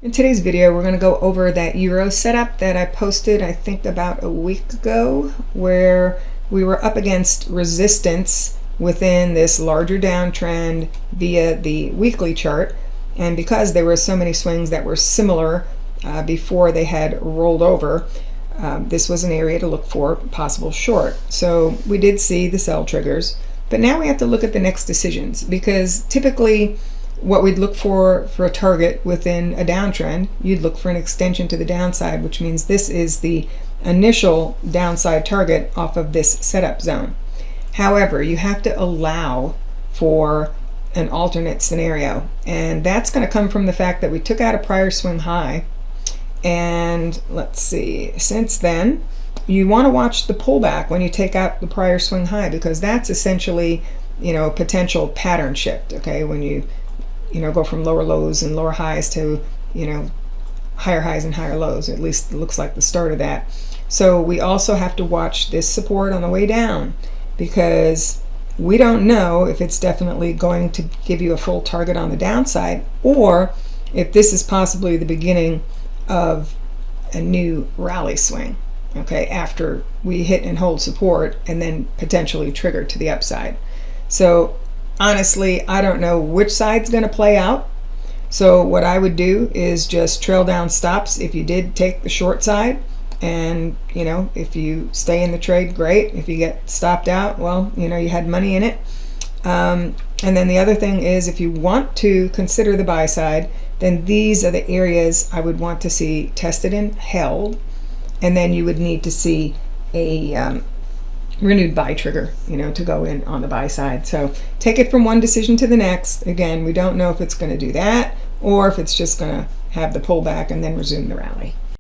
In today's video, we're going to go over that euro setup that I posted, I think about a week ago, where we were up against resistance within this larger downtrend via the weekly chart. And because there were so many swings that were similar before they had rolled over, this was an area to look for possible short. So we did see the sell triggers, but now we have to look at the next decisions, because typically what we'd look for a target within a downtrend, you'd look for an extension to the downside, which means this is the initial downside target off of this setup zone. However, you have to allow for an alternate scenario, and that's going to come from the fact that we took out a prior swing high, and let's see, since then you want to watch the pullback when you take out the prior swing high, because that's essentially, a potential pattern shift. Okay, when you go from lower lows and lower highs to, higher highs and higher lows. At least it looks like the start of that. So we also have to watch this support on the way down, because we don't know if it's definitely going to give you a full target on the downside, or if this is possibly the beginning of a new rally swing, okay, after we hit and hold support and then potentially trigger to the upside. So honestly, I don't know which side's going to play out. So what I would do is just trail down stops if you did take the short side, and if you stay in the trade, great. If you get stopped out, well, you had money in it. And then the other thing is, if you want to consider the buy side, then these are the areas I would want to see tested and held, and then you would need to see a renewed buy trigger, to go in on the buy side. So take it from one decision to the next. Again, we don't know if it's going to do that or if it's just going to have the pullback and then resume the rally.